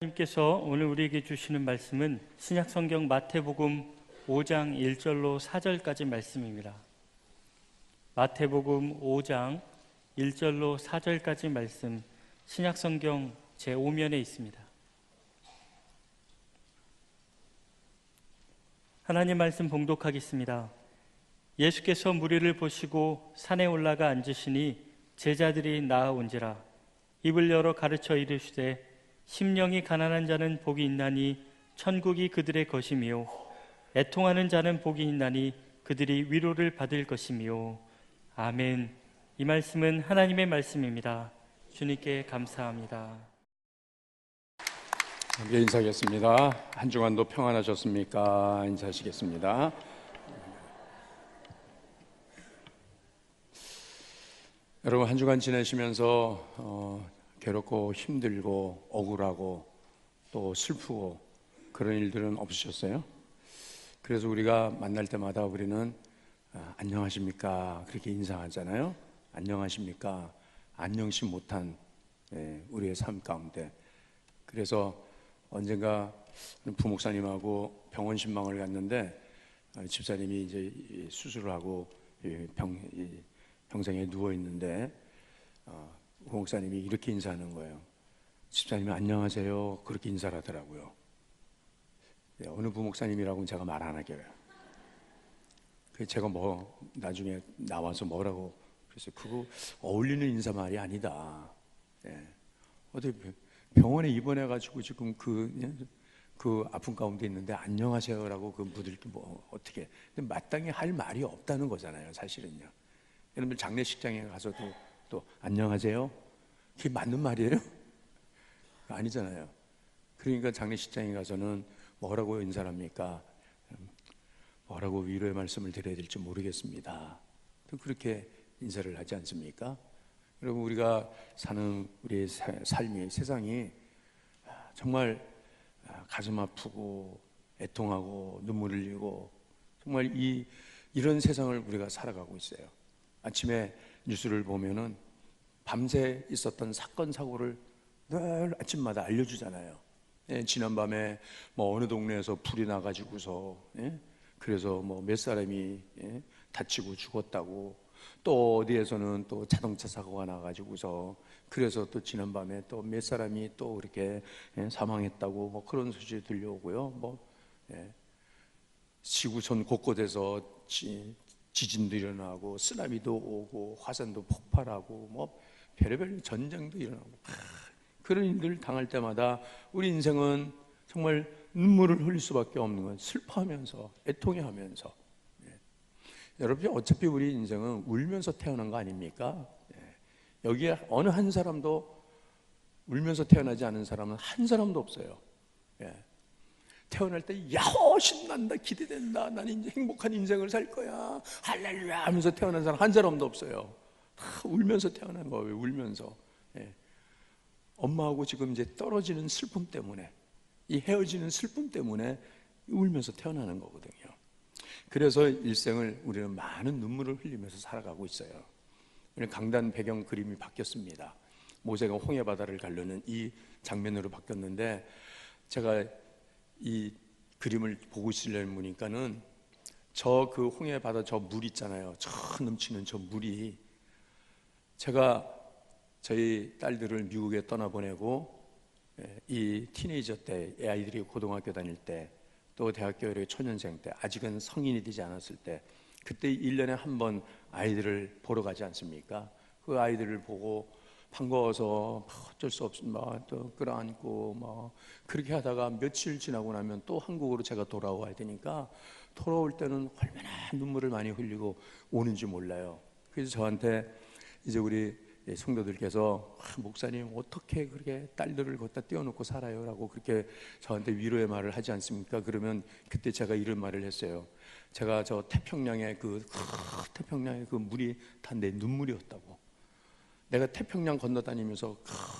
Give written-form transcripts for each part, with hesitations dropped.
하나님께서 오늘 우리에게 주시는 말씀은 신약성경 마태복음 5장 1절로 4절까지 말씀입니다. 마태복음 5장 1절로 4절까지 말씀, 신약성경 제5면에 있습니다. 하나님 말씀 봉독하겠습니다. 예수께서 무리를 보시고 산에 올라가 앉으시니 제자들이 나아온지라. 입을 열어 가르쳐 이르시되 심령이 가난한 자는 복이 있나니 천국이 그들의 것이며 애통하는 자는 복이 있나니 그들이 위로를 받을 것이며. 아멘. 이 말씀은 하나님의 말씀입니다. 주님께 감사합니다. 함께 인사하겠습니다. 한 주간도 평안하셨습니까? 인사하시겠습니다. 여러분, 한 주간 지내시면서 괴롭고 힘들고 억울하고 또 슬프고 그런 일들은 없으셨어요? 그래서 우리가 만날 때마다 우리는 안녕하십니까? 그렇게 인사하잖아요. 안녕하십니까? 안녕시 못한 우리의 삶 가운데. 그래서 언젠가 부목사님하고 병원 신방을 갔는데 집사님이 이제 수술을 하고 병상에 누워 있는데 부목사님이 이렇게 인사하는 거예요. 집사님이 안녕하세요. 그렇게 인사를 하더라고요. 어느 부목사님이라고는 제가 말 안 하게요. 제가 나중에 나와서 뭐라고 그랬어요. 그거 어울리는 인사말이 아니다. 어디 병원에 입원해가지고 지금 그 아픈 가운데 있는데 안녕하세요라고 그 분들께 어떻게? 근데 마땅히 할 말이 없다는 거잖아요, 사실은요. 여러분들 장례식장에 가서도 또 안녕하세요? 그게 맞는 말이에요? 아니잖아요. 그러니까 장례식장에 가서는 뭐라고 인사를 합니까? 뭐라고 위로의 말씀을 드려야 될지 모르겠습니다. 또 그렇게 인사를 하지 않습니까? 여러분, 우리가 사는 우리의 삶이, 세상이 정말 가슴 아프고 애통하고 눈물 흘리고 정말 이런 세상을 우리가 살아가고 있어요. 아침에 뉴스를 보면은 밤새 있었던 사건 사고를 늘 아침마다 알려주잖아요. 지난밤에 어느 동네에서 불이 나가지고서 그래서 몇 사람이 다치고 죽었다고, 또 어디에서는 또 자동차 사고가 나가지고서 그래서 또 지난밤에 또 몇 사람이 또 이렇게 사망했다고 그런 소식이 들려오고요. 지구촌 곳곳에서 지진도 일어나고 쓰나미도 오고 화산도 폭발하고 별의별 전쟁도 일어나고 그런 일들을 당할 때마다 우리 인생은 정말 눈물을 흘릴 수밖에 없는 건 슬퍼하면서 애통해하면서. 여러분, 어차피 우리 인생은 울면서 태어난 거 아닙니까? 여기에 어느 한 사람도 울면서 태어나지 않은 사람은 한 사람도 없어요. 태어날 때 야호 신난다, 기대된다, 나는 이제 행복한 인생을 살 거야, 할렐루야 하면서 태어난 사람 한 사람도 없어요. 다 울면서 태어난 거예요. 울면서. 엄마하고 지금 이제 떨어지는 슬픔 때문에, 이 헤어지는 슬픔 때문에 울면서 태어나는 거거든요. 그래서 일생을 우리는 많은 눈물을 흘리면서 살아가고 있어요. 오늘 강단 배경 그림이 바뀌었습니다. 모세가 홍해 바다를 가르는 이 장면으로 바뀌었는데, 제가 이 그림을 보고 있으려는 보니까는 그 홍해 바다 저 물 있잖아요. 저 넘치는 저 물이, 제가 저희 딸들을 미국에 떠나보내고 이 티네이저 때, 아이들이 고등학교 다닐 때, 또 대학교 초년생 때, 아직은 성인이 되지 않았을 때, 그때 1년에 한 번 아이들을 보러 가지 않습니까? 그 아이들을 보고 반가워서 어쩔 수 없이 또 끌어안고 그렇게 하다가 며칠 지나고 나면 또 한국으로 제가 돌아와야 되니까, 돌아올 때는 얼마나 눈물을 많이 흘리고 오는지 몰라요. 그래서 저한테 이제 우리 성도들께서 목사님 어떻게 그렇게 딸들을 걷다 떼어놓고 살아요? 라고 그렇게 저한테 위로의 말을 하지 않습니까? 그러면 그때 제가 이런 말을 했어요. 제가 저 태평양의 그 물이 다 내 눈물이었다고. 내가 태평양 건너다니면서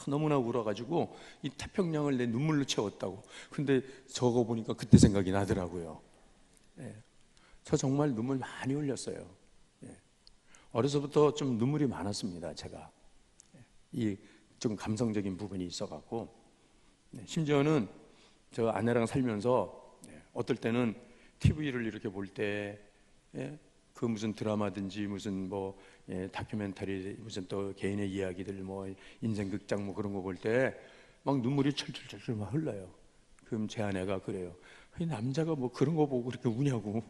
너무나 울어가지고 이 태평양을 내 눈물로 채웠다고. 근데 저거 보니까 그때 생각이 나더라고요. 저 정말 눈물 많이 흘렸어요. 어려서부터 좀 눈물이 많았습니다. 제가 이 좀 감성적인 부분이 있어갖고 심지어는 저 아내랑 살면서 어떨 때는 TV를 이렇게 볼 때 그 무슨 드라마든지 무슨 뭐 다큐멘터리 무슨 또 개인의 이야기들 뭐 인생 극장 뭐 그런 거 볼 때 막 눈물이 철철철철 막 흘러요. 그럼 제 아내가 그래요. 이 남자가 뭐 그런 거 보고 그렇게 우냐고.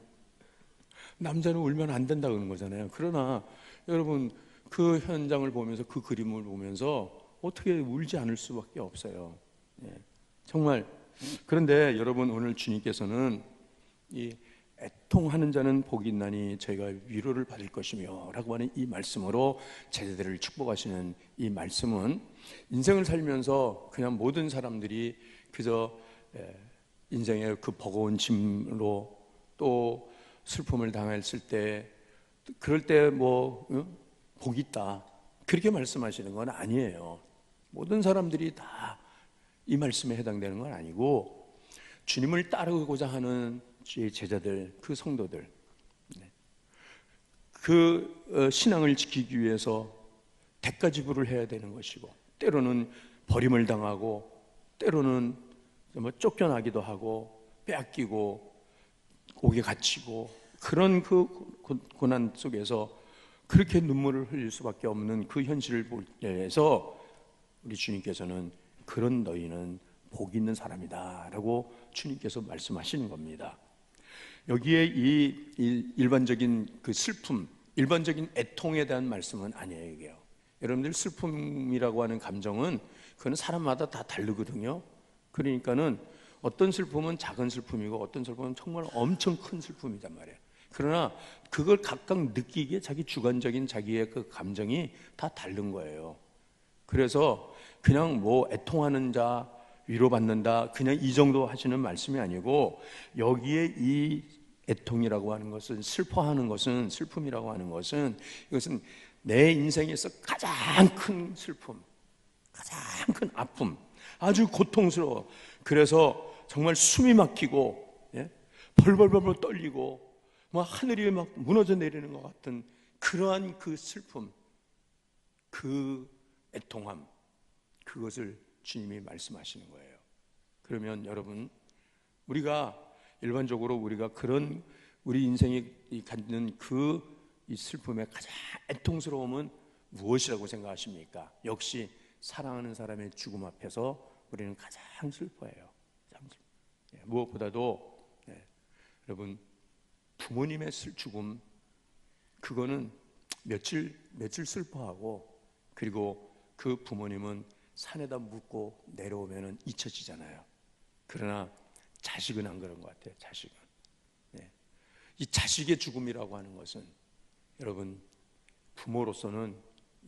남자는 울면 안 된다 그러는 거잖아요. 그러나 여러분 그 현장을 보면서 그 그림을 보면서 어떻게 울지 않을 수밖에 없어요. 정말. 그런데 여러분 오늘 주님께서는 이 애통하는 자는 복이 있나니 저희가 위로를 받을 것이며 라고 하는 이 말씀으로 제자들을 축복하시는 이 말씀은 인생을 살면서 그냥 모든 사람들이 그저 인생의 그 버거운 짐으로 또 슬픔을 당했을 때 그럴 때 뭐 복이 있다 그렇게 말씀하시는 건 아니에요. 모든 사람들이 다 이 말씀에 해당되는 건 아니고 주님을 따르고자 하는 제자들, 그 성도들 그 신앙을 지키기 위해서 대가 지불을 해야 되는 것이고 때로는 버림을 당하고 때로는 뭐 쫓겨나기도 하고 빼앗기고 옥에 갇히고 그런 그 고난 속에서 그렇게 눈물을 흘릴 수밖에 없는 그 현실을 보면서 우리 주님께서는 그런 너희는 복 있는 사람이다 라고 주님께서 말씀하시는 겁니다. 여기에 이 일반적인 그 슬픔, 일반적인 애통에 대한 말씀은 아니에요. 이게요. 여러분들 슬픔이라고 하는 감정은 그건 사람마다 다 다르거든요. 그러니까는 어떤 슬픔은 작은 슬픔이고 어떤 슬픔은 정말 엄청 큰 슬픔이란 말이에요. 그러나 그걸 각각 느끼기에 자기 주관적인 자기의 그 감정이 다 다른 거예요. 그래서 그냥 뭐 애통하는 자 위로받는다 그냥 이 정도 하시는 말씀이 아니고 여기에 이 애통이라고 하는 것은 슬퍼하는 것은 슬픔이라고 하는 것은 이것은 내 인생에서 가장 큰 슬픔, 가장 큰 아픔, 아주 고통스러워. 그래서 정말 숨이 막히고 벌벌벌 떨리고 막 하늘이 막 무너져 내리는 것 같은 그러한 그 슬픔, 그 애통함, 그것을 주님이 말씀하시는 거예요. 그러면 여러분 우리가 일반적으로 우리가 그런 우리 인생이 갖는 그 이 슬픔의 가장 애통스러움은 무엇이라고 생각하십니까? 역시 사랑하는 사람의 죽음 앞에서 우리는 가장 슬퍼해요. 무엇보다도 여러분 부모님의 죽음 그거는 며칠 슬퍼하고 그리고 그 부모님은 산에다 묻고 내려오면은 잊혀지잖아요. 그러나 자식은 안 그런 것 같아요. 자식은 이 자식의 죽음이라고 하는 것은 여러분 부모로서는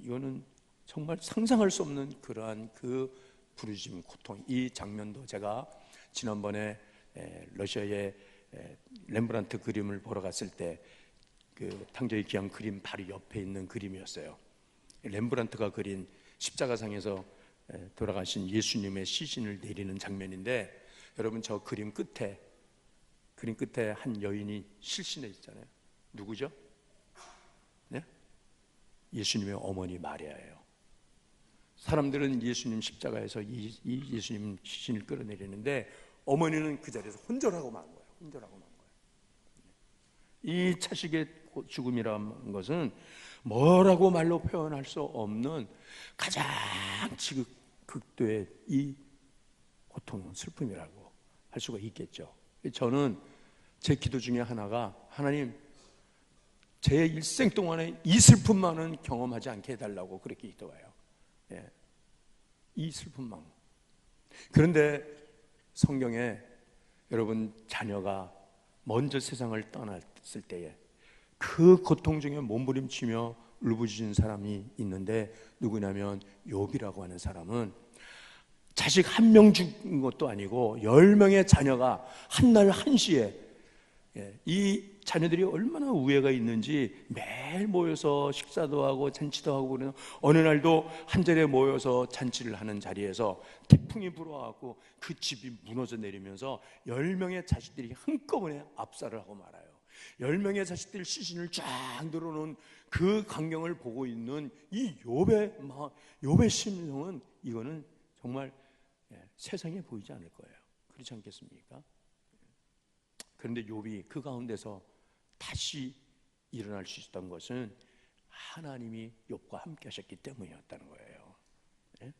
이거는 정말 상상할 수 없는 그러한 그 부르짖음, 고통. 이 장면도 제가 지난번에 러시아의 렘브란트 그림을 보러 갔을 때 그 탕저의 귀한 그림 바로 옆에 있는 그림이었어요. 렘브란트가 그린 십자가상에서 돌아가신 예수님의 시신을 내리는 장면인데 여러분 저 그림 끝에 한 여인이 실신해 있잖아요. 누구죠? 네? 예수님의 어머니 마리아예요. 사람들은 예수님 십자가에서 이 예수님 시신을 끌어내리는데 어머니는 그 자리에서 혼절하고 만 거예요. 혼절하고 만 거예요. 이 자식의 죽음이라는 것은 뭐라고 말로 표현할 수 없는 가장 극도의 이 고통, 슬픔이라고 할 수가 있겠죠. 저는 제 기도 중에 하나가 하나님 제 일생 동안에 이 슬픔만은 경험하지 않게 해달라고 그렇게 기도해요. 이 슬픔만. 그런데 성경에 여러분 자녀가 먼저 세상을 떠났을 때에 그 고통 중에 몸부림치며 울부짖은 사람이 있는데 누구냐면 욥이라고 하는 사람은 자식 한 명 죽은 것도 아니고 10명의 자녀가 한날 한시에 이 자녀들이 얼마나 우애가 있는지 매일 모여서 식사도 하고 잔치도 하고 그러는 어느 날도 한 자리에 모여서 잔치를 하는 자리에서 태풍이 불어와서 그 집이 무너져 내리면서 10명의 자식들이 한꺼번에 압살을 하고 말아요. 10명의 자식들 시신을 쫙 늘어놓은 그 광경을 보고 있는 이 욥의 심정은 이거는 정말 세상에 보이지 않을 거예요. 그렇지 않겠습니까? 그런데 욥이 그 가운데서 다시 일어날 수 있었던 것은 하나님이 욥과 함께 하셨기 때문이었다는 거예요. 예?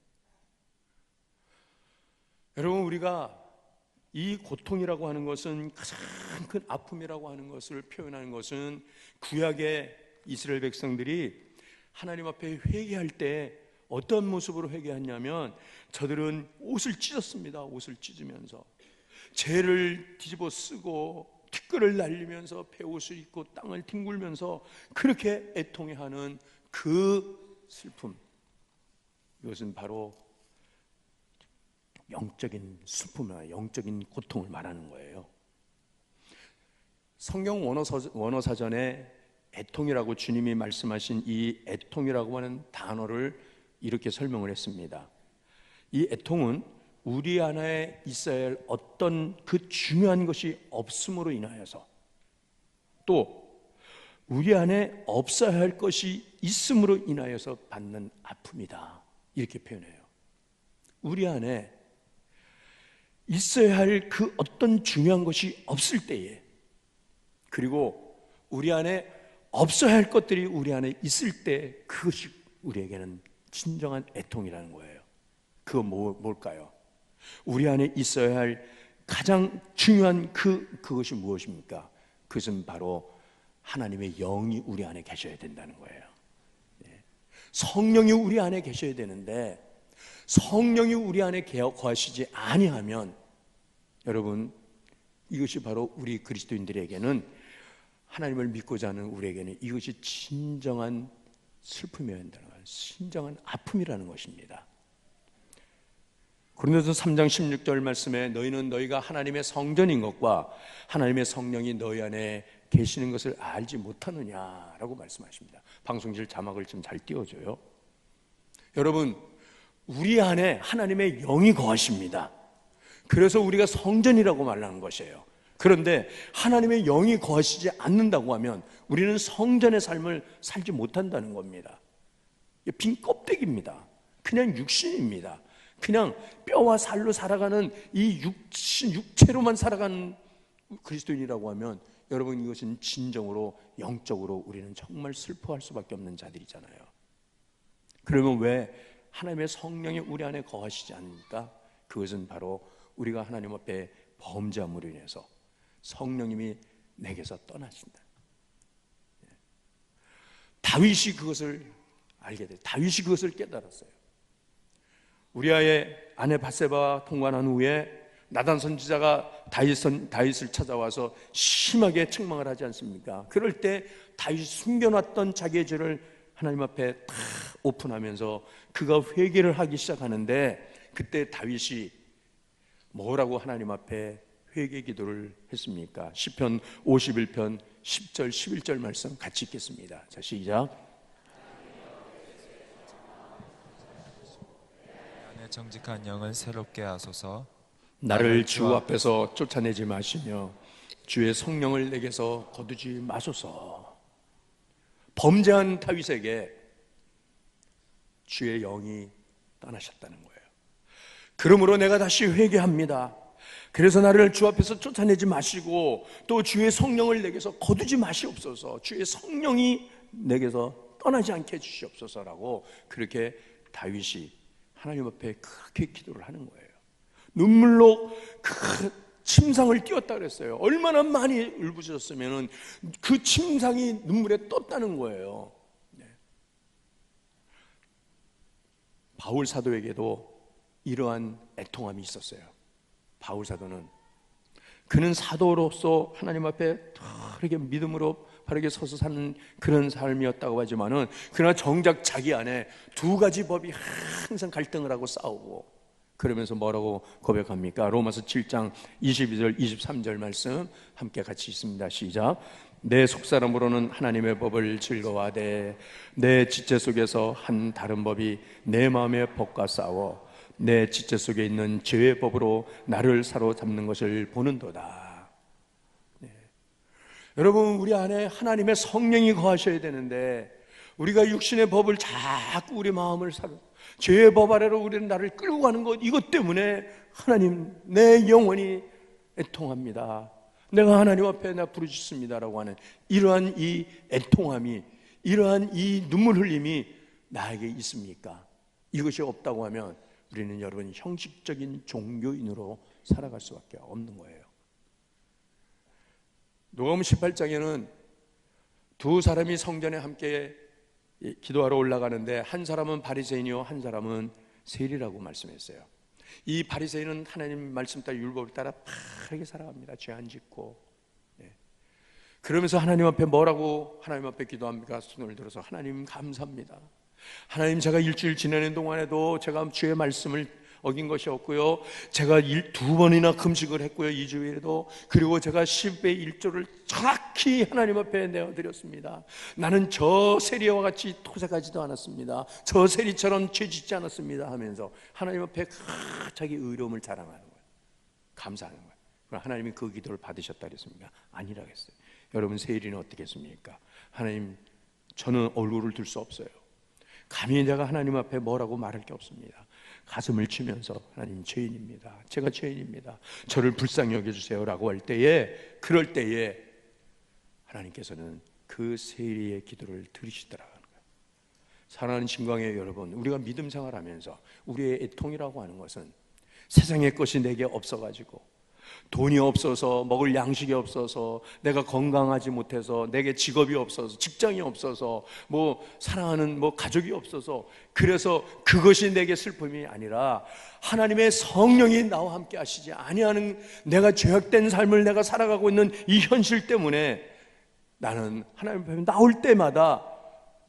여러분, 우리가 이 고통이라고 하는 것은, 가장 큰 아픔이라고 하는 것을 표현하는 것은, 구약의 이스라엘 백성들이 하나님 앞에 회개할 때 어떤 모습으로 회개했냐면, 저들은 옷을 찢었습니다. 옷을 찢으면서 죄를 뒤집어 쓰고 티끌을 날리면서 베옷을 입고 땅을 뒹굴면서 그렇게 애통해하는 그 슬픔, 이것은 바로 영적인 슬픔이나 영적인 고통을 말하는 거예요. 성경 원어사전에 애통이라고 주님이 말씀하신 이 애통이라고 하는 단어를 이렇게 설명을 했습니다. 이 애통은 우리 안에 있어야 할 어떤 그 중요한 것이 없음으로 인하여서, 또 우리 안에 없어야 할 것이 있음으로 인하여서 받는 아픔이다, 이렇게 표현해요. 우리 안에 있어야 할 그 어떤 중요한 것이 없을 때에, 그리고 우리 안에 없어야 할 것들이 우리 안에 있을 때, 그것이 우리에게는 진정한 애통이라는 거예요. 그건 뭘까요? 우리 안에 있어야 할 가장 중요한 그것이 무엇입니까? 그것은 바로 하나님의 영이 우리 안에 계셔야 된다는 거예요. 성령이 우리 안에 계셔야 되는데, 성령이 우리 안에 거하시지 아니하면, 여러분, 이것이 바로 우리 그리스도인들에게는, 하나님을 믿고자 하는 우리에게는 이것이 진정한 슬픔이어야 한다는 거예요. 진정한 아픔이라는 것입니다. 고린도서 3장 16절 말씀에, 너희는 너희가 하나님의 성전인 것과 하나님의 성령이 너희 안에 계시는 것을 알지 못하느냐라고 말씀하십니다. 방송실 자막을 좀 잘 띄워줘요. 여러분, 우리 안에 하나님의 영이 거하십니다. 그래서 우리가 성전이라고 말하는 것이에요. 그런데 하나님의 영이 거하시지 않는다고 하면 우리는 성전의 삶을 살지 못한다는 겁니다. 빈 껍데기입니다. 그냥 육신입니다. 그냥 뼈와 살로 살아가는 이 육체로만 살아가는 그리스도인이라고 하면, 여러분, 이것은 진정으로 영적으로 우리는 정말 슬퍼할 수밖에 없는 자들이잖아요. 그러면 왜 하나님의 성령이 우리 안에 거하시지 않습니까? 그것은 바로 우리가 하나님 앞에 범죄함으로 인해서 성령님이 내게서 떠나신다. 다윗이 그것을 알게 돼요. 다윗이 그것을 깨달았어요. 우리아의 아내 밧세바와 통관한 후에 나단 선지자가 다윗을 찾아와서 심하게 책망을 하지 않습니까? 그럴 때 다윗이 숨겨놨던 자기의 죄를 하나님 앞에 다 오픈하면서 그가 회개를 하기 시작하는데, 그때 다윗이 뭐라고 하나님 앞에 회개 기도를 했습니까? 시편 51편 10절 11절 말씀 같이 읽겠습니다. 자, 시작. 안에 정직한 영을 새롭게 하소서. 나를 주 앞에서 쫓아내지 마시며 주의 성령을 내게서 거두지 마소서. 범죄한 다윗에게 주의 영이 떠나셨다는 거예요. 그러므로 내가 다시 회개합니다. 그래서 나를 주 앞에서 쫓아내지 마시고 또 주의 성령을 내게서 거두지 마시옵소서. 주의 성령이 내게서 떠나지 않게 해주시옵소서라고, 그렇게 다윗이 하나님 앞에 그렇게 기도를 하는 거예요. 눈물로 그 침상을 띄웠다 그랬어요. 얼마나 많이 울부짖었으면 그 침상이 눈물에 떴다는 거예요. 바울 사도에게도 이러한 애통함이 있었어요. 바울 사도는, 그는 사도로서 하나님 앞에 이렇게 믿음으로 바르게 서서 사는 그런 삶이었다고 하지만은, 그러나 정작 자기 안에 두 가지 법이 항상 갈등을 하고 싸우고, 그러면서 뭐라고 고백합니까? 로마서 7장 22절 23절 말씀 함께 같이 있습니다. 시작. 내 속사람으로는 하나님의 법을 즐거워하되 내 지체 속에서 한 다른 법이 내 마음의 법과 싸워 내 지체 속에 있는 죄의 법으로 나를 사로잡는 것을 보는도다. 여러분, 우리 안에 하나님의 성령이 거하셔야 되는데 우리가 육신의 법을 자꾸 우리 마음을 살아 죄의 법 아래로 우리는 나를 끌고 가는 것, 이것 때문에 하나님, 내 영혼이 애통합니다. 내가 하나님 앞에 나 부르짖습니다라고 하는 이러한 이 애통함이, 이러한 이 눈물 흘림이 나에게 있습니까? 이것이 없다고 하면 우리는 여러분 형식적인 종교인으로 살아갈 수밖에 없는 거예요. 누가복음 18장에는 두 사람이 성전에 함께 기도하러 올라가는데 한 사람은 바리새인이요 한 사람은 세리라고 말씀했어요. 이 바리새인은 하나님 말씀 따라 율법을 따라 바르게 살아갑니다. 죄 안 짓고. 그러면서 하나님 앞에 뭐라고 하나님 앞에 기도합니까? 손을 들어서 하나님 감사합니다. 하나님, 제가 일주일 지내는 동안에도 제가 주의 말씀을 어긴 것이 없고요, 제가 2번이나 금식을 했고요, 2주일에도. 그리고 제가 10배 1조를 정확히 하나님 앞에 내어드렸습니다. 나는 저 세리와 같이 토색하지도 않았습니다. 저 세리처럼 죄 짓지 않았습니다 하면서 하나님 앞에 자기 의로움을 자랑하는 거예요. 감사하는 거예요. 그럼 하나님이 그 기도를 받으셨다 그랬습니까? 아니라고 했어요. 여러분, 세리는 어떻겠습니까? 하나님, 저는 얼굴을 들 수 없어요. 감히 내가 하나님 앞에 뭐라고 말할 게 없습니다. 가슴을 치면서 하나님, 죄인입니다. 제가 죄인입니다. 저를 불쌍히 여겨주세요 라고 할 때에, 그럴 때에 하나님께서는 그 세리의 기도를 들으시더라고요. 사랑하는 진광의 여러분, 우리가 믿음 생활하면서 우리의 애통이라고 하는 것은 세상의 것이 내게 없어가지고, 돈이 없어서, 먹을 양식이 없어서, 내가 건강하지 못해서, 내게 직업이 없어서, 직장이 없어서, 사랑하는 가족이 없어서, 그래서 그것이 내게 슬픔이 아니라 하나님의 성령이 나와 함께 하시지 아니하는, 내가 죄악된 삶을 내가 살아가고 있는 이 현실 때문에 나는 하나님 앞에 나올 때마다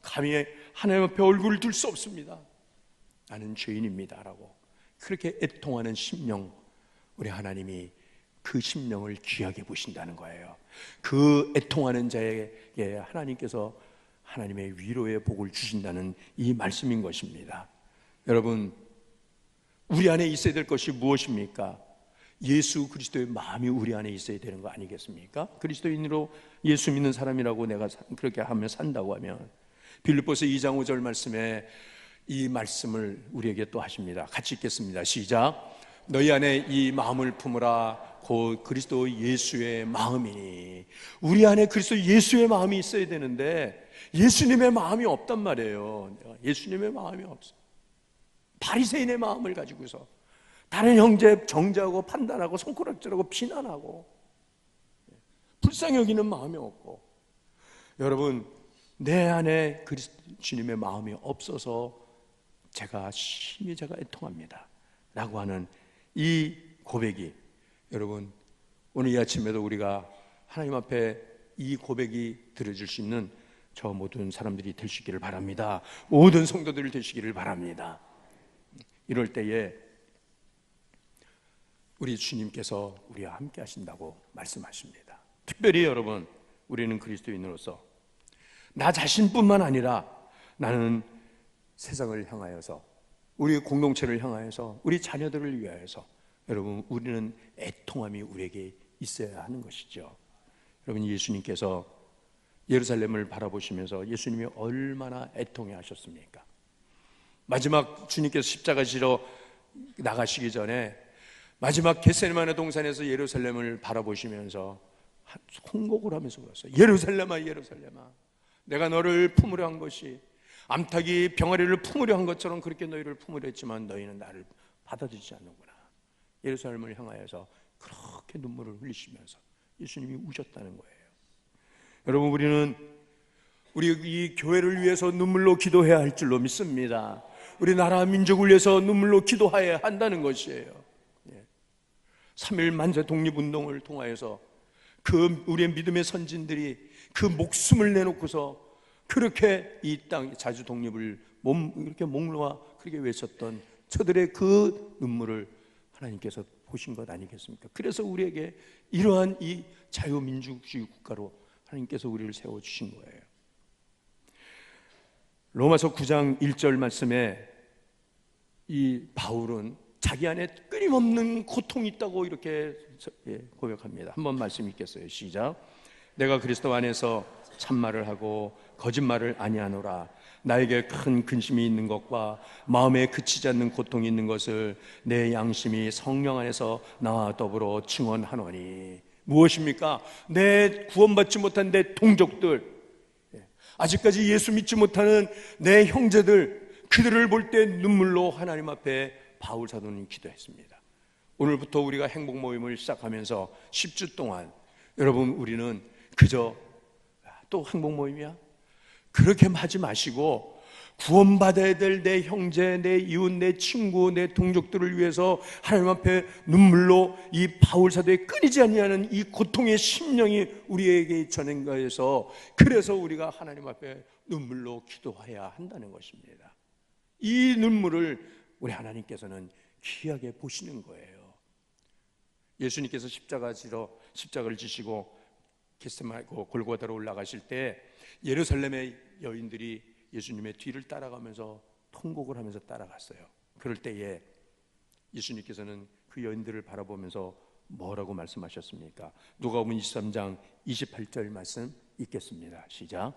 감히 하나님 앞에 얼굴을 들 수 없습니다. 나는 죄인입니다 라고 그렇게 애통하는 심령, 우리 하나님이 그 심령을 귀하게 보신다는 거예요. 그 애통하는 자에게 하나님께서 하나님의 위로의 복을 주신다는 이 말씀인 것입니다. 여러분, 우리 안에 있어야 될 것이 무엇입니까? 예수 그리스도의 마음이 우리 안에 있어야 되는 거 아니겠습니까? 그리스도인으로 예수 믿는 사람이라고 내가 그렇게 하며 산다고 하면, 빌립보서 2장 5절 말씀에 이 말씀을 우리에게 또 하십니다. 같이 읽겠습니다. 시작. 너희 안에 이 마음을 품으라. 곧 그리스도 예수의 마음이니. 우리 안에 그리스도 예수의 마음이 있어야 되는데 예수님의 마음이 없단 말이에요. 예수님의 마음이 없어. 바리새인의 마음을 가지고서 다른 형제 정죄하고 판단하고 손가락질하고 비난하고 불쌍히 여기는 마음이 없고, 여러분, 내 안에 그리스도 주님의 마음이 없어서 제가 심히 애통합니다 라고 하는 이 고백이, 여러분, 오늘 이 아침에도 우리가 하나님 앞에 이 고백이 들어질 수 있는 저 모든 사람들이 되시기를 바랍니다. 모든 성도들이 되시기를 바랍니다. 이럴 때에 우리 주님께서 우리와 함께 하신다고 말씀하십니다. 특별히 여러분, 우리는 그리스도인으로서 나 자신뿐만 아니라 나는 세상을 향하여서, 우리 공동체를 향하여서, 우리 자녀들을 위하여서, 여러분, 우리는 애통함이 우리에게 있어야 하는 것이죠. 여러분, 예수님께서 예루살렘을 바라보시면서 예수님이 얼마나 애통해 하셨습니까? 마지막 주님께서 십자가 지러 나가시기 전에 마지막 겟세마네 동산에서 예루살렘을 바라보시면서 통곡을 하면서 그랬어요. 예루살렘아, 예루살렘아, 내가 너를 품으려 한 것이 암탉이 병아리를 품으려 한 것처럼 그렇게 너희를 품으려 했지만 너희는 나를 받아들이지 않는구나. 예루살렘을 향하여서 그렇게 눈물을 흘리시면서 예수님이 우셨다는 거예요. 여러분, 우리는 우리 이 교회를 위해서 눈물로 기도해야 할 줄로 믿습니다. 우리 나라 민족을 위해서 눈물로 기도해야 한다는 것이에요. 3.1 만세 독립운동을 통하여서 그 우리의 믿음의 선진들이 그 목숨을 내놓고서 그렇게 이 땅 자주 독립을 이렇게 목놓아 그렇게 외쳤던 저들의 그 눈물을 하나님께서 보신 것 아니겠습니까? 그래서 우리에게 이러한 이 자유민주주의 국가로 하나님께서 우리를 세워주신 거예요. 로마서 9장 1절 말씀에 이 바울은 자기 안에 끊임없는 고통이 있다고 이렇게 고백합니다. 한번 말씀 읽겠어요. 시작. 내가 그리스도 안에서 참말을 하고 거짓말을 아니하노라. 나에게 큰 근심이 있는 것과 마음에 그치지 않는 고통이 있는 것을 내 양심이 성령 안에서 나와 더불어 증언하노니. 무엇입니까? 내 구원받지 못한 내 동족들, 아직까지 예수 믿지 못하는 내 형제들, 그들을 볼 때 눈물로 하나님 앞에 바울 사도는 기도했습니다. 오늘부터 우리가 행복 모임을 시작하면서 10주 동안 여러분, 우리는 그저 또 행복 모임이야? 그렇게 하지 마시고 구원받아야 될 내 형제, 내 이웃, 내 친구, 내 동족들을 위해서 하나님 앞에 눈물로 이 바울 사도의 끊이지 아니하는 이 고통의 심령이 우리에게 전한 거에서, 그래서 우리가 하나님 앞에 눈물로 기도해야 한다는 것입니다. 이 눈물을 우리 하나님께서는 귀하게 보시는 거예요. 예수님께서 십자가를 지시고 겟세마네 골고다로 올라가실 때 예루살렘의 여인들이 예수님의 뒤를 따라가면서 통곡을 하면서 따라갔어요. 그럴 때에 예수님께서는 그 여인들을 바라보면서 뭐라고 말씀하셨습니까? 누가복음 23장 28절 말씀 읽겠습니다. 시작.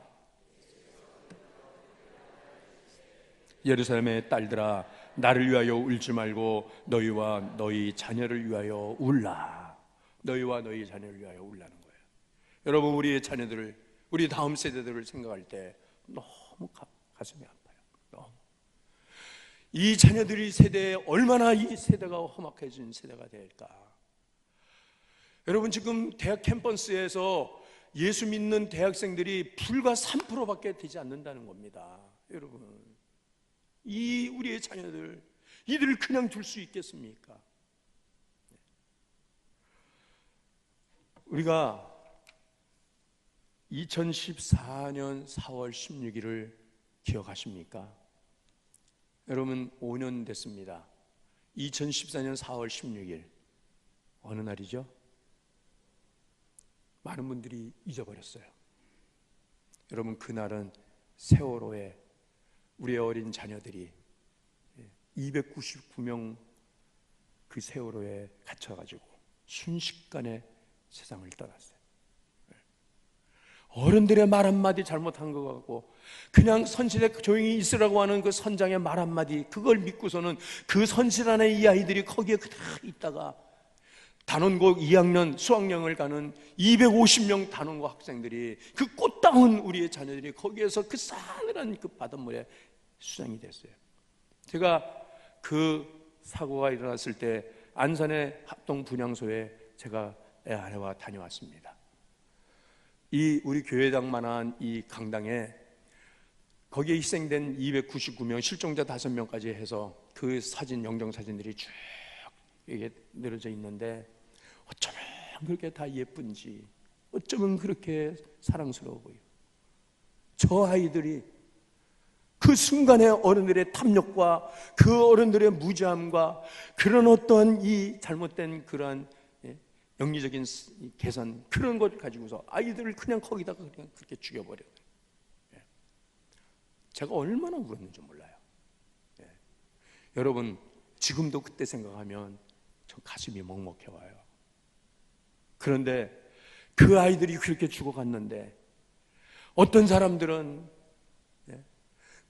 예루살렘의 딸들아, 나를 위하여 울지 말고 너희와 너희 자녀를 위하여 울라. 너희와 너희 자녀를 위하여 울라는 거예요. 여러분, 우리의 자녀들을, 우리 다음 세대들을 생각할 때 너무 가슴이 아파요. 너무. 이 자녀들이 세대에 얼마나 이 세대가 험악해진 세대가 될까. 여러분, 지금 대학 캠퍼스에서 예수 믿는 대학생들이 불과 3%밖에 되지 않는다는 겁니다. 여러분, 이 우리의 자녀들, 이들을 그냥 둘 수 있겠습니까? 우리가 2014년 4월 16일을 기억하십니까? 여러분, 5년 됐습니다. 2014년 4월 16일 어느 날이죠? 많은 분들이 잊어버렸어요. 여러분, 그날은 세월호에 우리의 어린 자녀들이 299명 그 세월호에 갇혀가지고 순식간에 세상을 떠났어요. 어른들의 말 한마디 잘못한 것 같고 그냥 선실에 조용히 있으라고 하는 그 선장의 말 한마디, 그걸 믿고서는 그 선실 안에 이 아이들이 거기에 그대로 있다가 단원고 2학년 수학여행을 가는 250명 단원고 학생들이, 그 꽃다운 우리의 자녀들이 거기에서 그 싸늘한 그 바닷물에 수장이 됐어요. 제가 그 사고가 일어났을 때 안산의 합동 분향소에 제가 애 아내와 다녀왔습니다. 이 우리 교회당만한 이 강당에 거기에 희생된 299명, 실종자 5명까지 해서 그 사진, 영정사진들이 쭉 이게 늘어져 있는데 어쩌면 그렇게 다 예쁜지, 어쩌면 그렇게 사랑스러워 보여. 저 아이들이 그 순간의 어른들의 탐욕과 그 어른들의 무지함과 그런 어떠한 이 잘못된 그러한 영리적인 계산, 그런 것 가지고서 아이들을 그냥 거기다가 그냥 그렇게 죽여버려요. 제가 얼마나 울었는지 몰라요. 여러분, 지금도 그때 생각하면 저 가슴이 먹먹해와요. 그런데 그 아이들이 그렇게 죽어갔는데 어떤 사람들은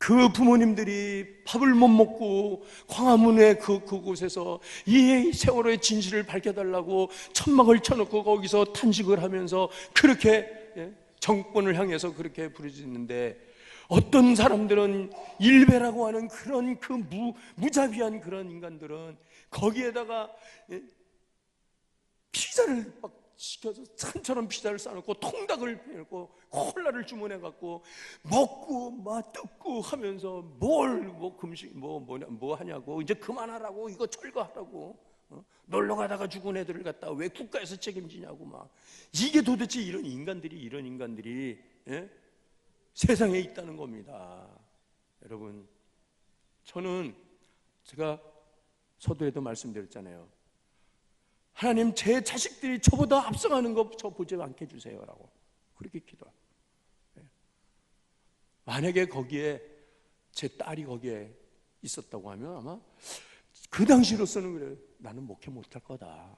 그 부모님들이 밥을 못 먹고 광화문의 그곳에서 이 세월호의 진실을 밝혀달라고 천막을 쳐놓고 거기서 탄식을 하면서 그렇게 정권을 향해서 그렇게 부르짖는데, 어떤 사람들은 일베라고 하는 그런 그 무자비한 그런 인간들은 거기에다가 피자를 막 시켜서 산처럼 피자를 싸놓고 통닭을 해놓고 콜라를 주문해갖고 먹고 막 뜯고 하면서 뭐 금식 뭐 하냐고, 이제 그만하라고, 이거 철거하라고, 놀러 가다가 죽은 애들을 갖다 왜 국가에서 책임지냐고 막. 이게 도대체 이런 인간들이 세상에 있다는 겁니다. 여러분, 저는 제가 서두에도 말씀드렸잖아요. 하나님, 제 자식들이 저보다 앞서가는 거 저 보지 않게 해주세요라고 그렇게 기도합니다. 만약에 거기에 제 딸이 거기에 있었다고 하면 아마 그 당시로서는 그래요. 나는 목회 못할 거다.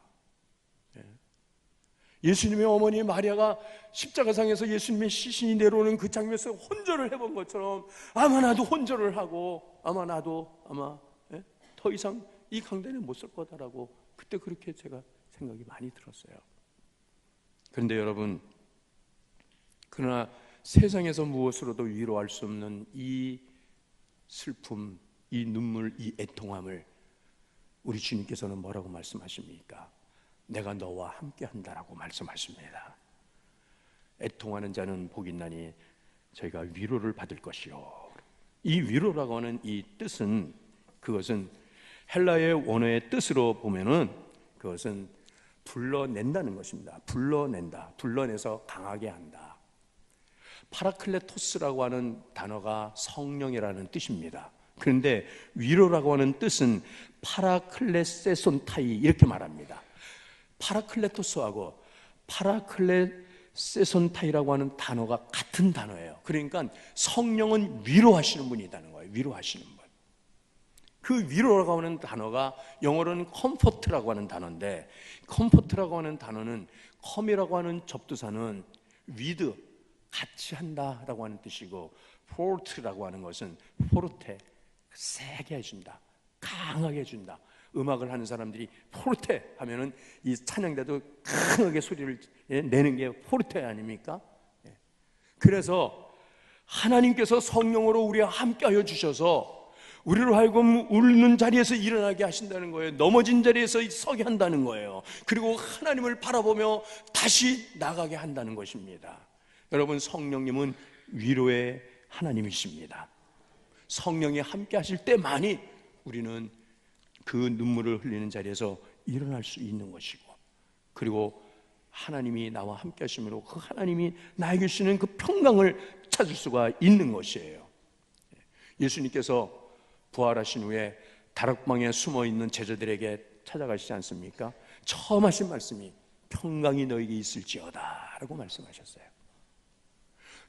예수님의 어머니 마리아가 십자가상에서 예수님의 시신이 내려오는 그 장면에서 혼절을 해본 것처럼 아마 나도 혼절을 하고 아마 더 이상 이 강단에 못 설 거다라고 그때 그렇게 제가 생각이 많이 들었어요. 그런데 여러분, 그러나 세상에서 무엇으로도 위로할 수 없는 이 슬픔, 이 눈물, 이 애통함을 우리 주님께서는 뭐라고 말씀하십니까? 내가 너와 함께 한다라고 말씀하십니다. 애통하는 자는 복이 있나니 저희가 위로를 받을 것이요. 이 위로라고 하는 이 뜻은, 그것은 헬라의 원어의 뜻으로 보면은 그것은 불러낸다는 것입니다. 불러낸다, 불러내서 강하게 한다. 파라클레토스라고 하는 단어가 성령이라는 뜻입니다. 그런데 위로라고 하는 뜻은 파라클레세손타이 이렇게 말합니다. 파라클레토스하고 파라클레세손타이라고 하는 단어가 같은 단어예요. 그러니까 성령은 위로하시는 분이라는 거예요. 위로하시는 분. 그 위로라고 하는 단어가 영어로는 컴포트라고 하는 단어인데, 컴포트라고 하는 단어는 컴이라고 하는 접두사는 with, 같이 한다라고 하는 뜻이고, 포르트라고 하는 것은 포르테, 세게 해준다, 강하게 해준다. 음악을 하는 사람들이 포르테 하면은 이 찬양대도 강하게 소리를 내는 게 포르테 아닙니까? 그래서 하나님께서 성령으로 우리와 함께하여 주셔서 우리로 하여금 울는 자리에서 일어나게 하신다는 거예요. 넘어진 자리에서 서게 한다는 거예요. 그리고 하나님을 바라보며 다시 나가게 한다는 것입니다. 여러분, 성령님은 위로의 하나님이십니다. 성령이 함께 하실 때만이 우리는 그 눈물을 흘리는 자리에서 일어날 수 있는 것이고, 그리고 하나님이 나와 함께 하심으로 그 하나님이 나에게 주시는 그 평강을 찾을 수가 있는 것이에요. 예수님께서 부활하신 후에 다락방에 숨어있는 제자들에게 찾아가시지 않습니까? 처음 하신 말씀이 평강이 너에게 있을지어다 라고 말씀하셨어요.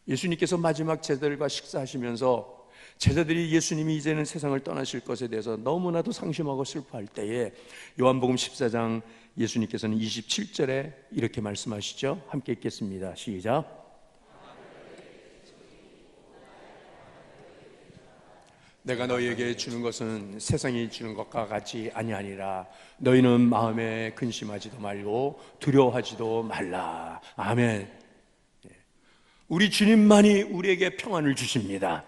예수님께서 마지막 제자들과 식사하시면서 제자들이 예수님이 이제는 세상을 떠나실 것에 대해서 너무나도 상심하고 슬퍼할 때에 요한복음 14장 예수님께서는 27절에 이렇게 말씀하시죠. 함께 읽겠습니다. 시작. 내가 너희에게 주는 것은 세상이 주는 것과 같이 아니하니라. 너희는 마음에 근심하지도 말고 두려워하지도 말라. 아멘. 우리 주님만이 우리에게 평안을 주십니다.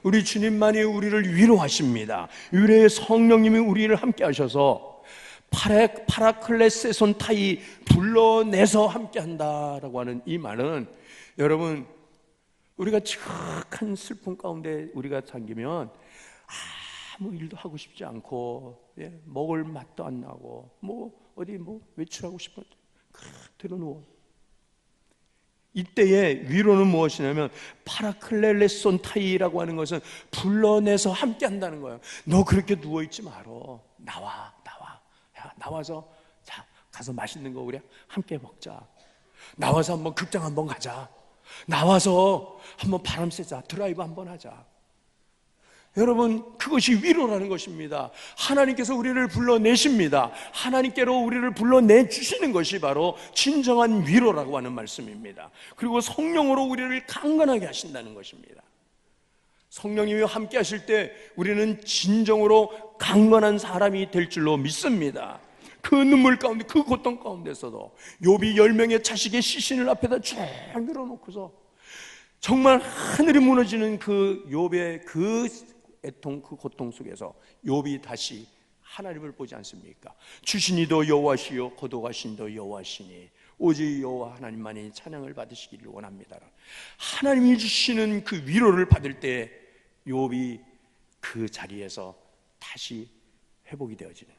우리 주님만이 우리를 위로하십니다. 위로의 성령님이 우리를 함께 하셔서 파라클레세손타이, 불러내서 함께 한다라고 하는 이 말은, 여러분, 우리가 지극한 슬픔 가운데 우리가 잠기면 아무 일도 하고 싶지 않고, 먹을 맛도 안 나고, 어디 외출하고 싶어 들어누워. 이때의 위로는 무엇이냐면 파라클레레손타이라고 하는 것은 불러내서 함께 한다는 거예요. 너 그렇게 누워있지 말어. 나와. 야, 나와서 자, 가서 맛있는 거 우리 함께 먹자. 나와서 한번 극장 한번 가자. 나와서 한번 바람 쐬자. 드라이브 한번 하자. 여러분, 그것이 위로라는 것입니다. 하나님께서 우리를 불러내십니다. 하나님께로 우리를 불러내주시는 것이 바로 진정한 위로라고 하는 말씀입니다. 그리고 성령으로 우리를 강건하게 하신다는 것입니다. 성령님이 함께 하실 때 우리는 진정으로 강건한 사람이 될 줄로 믿습니다. 그 눈물 가운데, 그 고통 가운데서도 욥이 10명의 자식의 시신을 앞에다 쭉 늘어놓고서 정말 하늘이 무너지는 그 욥의 그 애통, 그 고통 속에서 욥이 다시 하나님을 보지 않습니까? 주신이도 여호와시요 거두가신도 여호와시니 오직 여호와 하나님만이 찬양을 받으시기를 원합니다. 하나님이 주시는 그 위로를 받을 때 욥이 그 자리에서 다시 회복이 되어지는,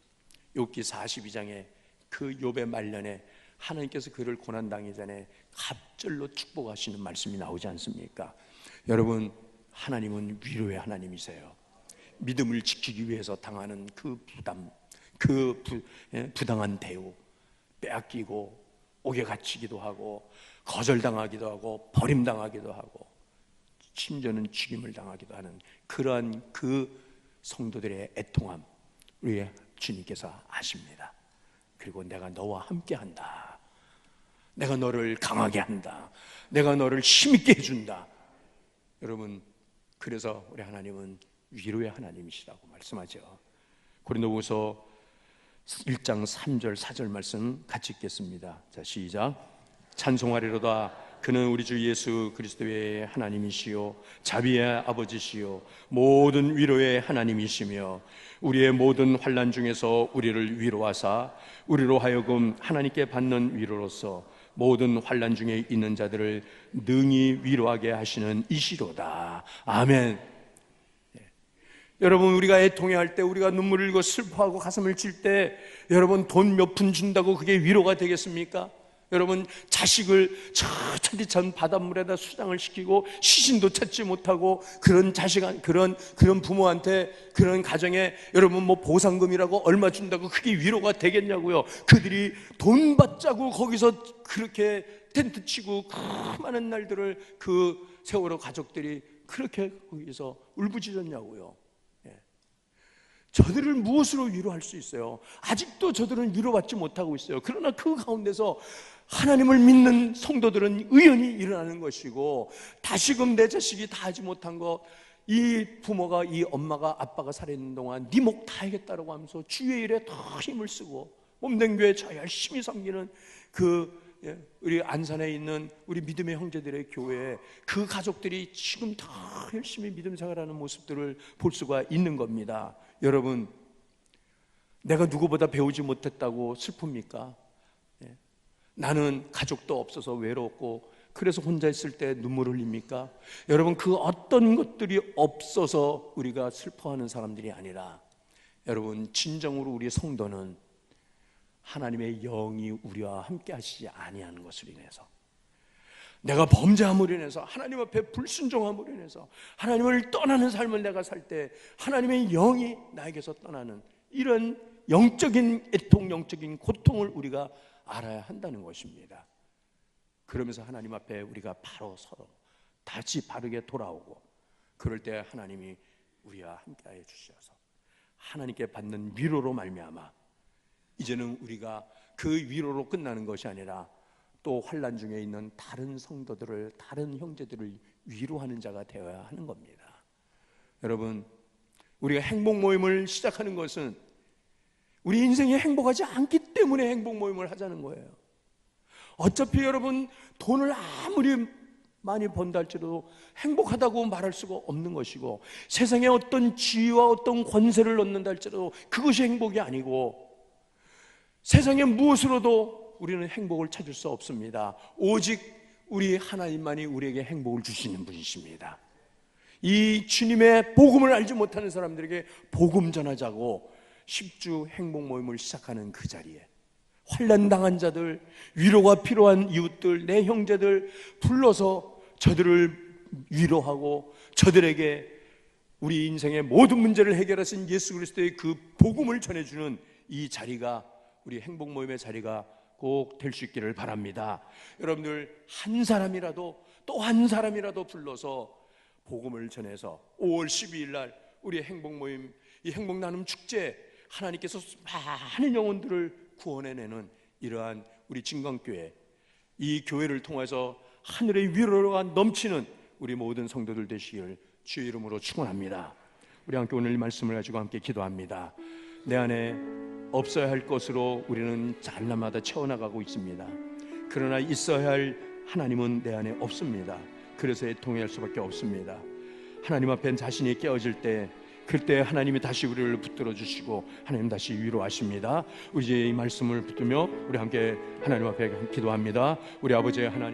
욥기 42장에 그 욥의 말년에 하나님께서 그를 고난당하기 전에 갑절로 축복하시는 말씀이 나오지 않습니까? 여러분, 하나님은 위로의 하나님이세요. 믿음을 지키기 위해서 당하는 그 부담, 그 부당한 대우, 빼앗기고 옥에 갇히기도 하고 거절당하기도 하고 버림당하기도 하고 심지어는 죽임을 당하기도 하는 그러한 그 성도들의 애통함 우리 주님께서 아십니다. 그리고 내가 너와 함께한다. 내가 너를 강하게 한다. 내가 너를 힘있게 해준다. 여러분, 그래서 우리 하나님은 위로의 하나님이시라고 말씀하죠. 고린도후서 1장 3절 4절 말씀 같이 읽겠습니다. 자, 시작. 찬송하리로다. 그는 우리 주 예수 그리스도의 하나님이시요 자비의 아버지시요 모든 위로의 하나님이시며 우리의 모든 환난 중에서 우리를 위로하사 우리로 하여금 하나님께 받는 위로로서 모든 환난 중에 있는 자들을 능히 위로하게 하시는 이시로다. 아멘. 여러분, 우리가 애통해할 때, 우리가 눈물을 흘리고 슬퍼하고 가슴을 칠 때, 여러분 돈 몇 푼 준다고 그게 위로가 되겠습니까? 여러분, 자식을 저 차디찬 바닷물에다 수장을 시키고 시신도 찾지 못하고 그런 그런 부모한테, 그런 가정에 여러분 뭐 보상금이라고 얼마 준다고 그게 위로가 되겠냐고요. 그들이 돈 받자고 거기서 그렇게 텐트 치고 그 많은 날들을 그 세월호 가족들이 그렇게 거기서 울부짖었냐고요. 저들을 무엇으로 위로할 수 있어요? 아직도 저들은 위로받지 못하고 있어요. 그러나 그 가운데서 하나님을 믿는 성도들은 의연히 일어나는 것이고, 다시금 내 자식이 다 하지 못한 것, 이 부모가, 이 엄마가, 아빠가 살아있는 동안 네 목 다 하겠다라고 하면서 주의 일에 더 힘을 쓰고 몸된 교회 저 열심히 섬기는 우리 안산에 있는 우리 믿음의 형제들의 교회에 그 가족들이 지금 더 열심히 믿음 생활하는 모습들을 볼 수가 있는 겁니다. 여러분, 내가 누구보다 배우지 못했다고 슬픕니까? 나는 가족도 없어서 외롭고 그래서 혼자 있을 때 눈물을 흘립니까? 여러분, 그 어떤 것들이 없어서 우리가 슬퍼하는 사람들이 아니라, 여러분, 진정으로 우리 성도는 하나님의 영이 우리와 함께 하시지 아니하는 것을 인해서, 내가 범죄함으로 인해서, 하나님 앞에 불순종함으로 인해서 하나님을 떠나는 삶을 내가 살 때 하나님의 영이 나에게서 떠나는 이런 영적인 애통, 영적인 고통을 우리가 알아야 한다는 것입니다. 그러면서 하나님 앞에 우리가 바로 서로 다시 바르게 돌아오고, 그럴 때 하나님이 우리와 함께하여 주셔서 하나님께 받는 위로로 말미암아 이제는 우리가 그 위로로 끝나는 것이 아니라 또 환난 중에 있는 다른 성도들을, 다른 형제들을 위로하는 자가 되어야 하는 겁니다. 여러분, 우리가 행복 모임을 시작하는 것은 우리 인생이 행복하지 않기 때문에 행복 모임을 하자는 거예요. 어차피 여러분, 돈을 아무리 많이 번다 할지라도 행복하다고 말할 수가 없는 것이고, 세상에 어떤 지위와 어떤 권세를 얻는다 할지라도 그것이 행복이 아니고, 세상에 무엇으로도 우리는 행복을 찾을 수 없습니다. 오직 우리 하나님만이 우리에게 행복을 주시는 분이십니다. 이 주님의 복음을 알지 못하는 사람들에게 복음 전하자고 10주 행복 모임을 시작하는 그 자리에 환난 당한 자들, 위로가 필요한 이웃들, 내 형제들 불러서 저들을 위로하고 저들에게 우리 인생의 모든 문제를 해결하신 예수 그리스도의 그 복음을 전해주는 이 자리가, 우리 행복 모임의 자리가 꼭 될 수 있기를 바랍니다. 여러분들 한 사람이라도, 또 한 사람이라도 불러서 복음을 전해서 5월 12일 날 우리 행복 모임, 이 행복 나눔 축제, 하나님께서 많은 영혼들을 구원해내는 이러한 우리 진광교회, 이 교회를 통해서 하늘의 위로가 넘치는 우리 모든 성도들 되시기를 주의 이름으로 축원합니다. 우리 함께 오늘 이 말씀을 가지고 함께 기도합니다. 내 안에 없어야 할 것으로 우리는 날마다 채워나가고 있습니다. 그러나 있어야 할 하나님은 내 안에 없습니다. 그래서 애통할 수밖에 없습니다. 하나님 앞에 자신이 깨어질 때, 그때 하나님이 다시 우리를 붙들어 주시고 하나님 다시 위로하십니다. 우리 이제 이 말씀을 붙들며 우리 함께 하나님 앞에 기도합니다. 우리 아버지 하나님,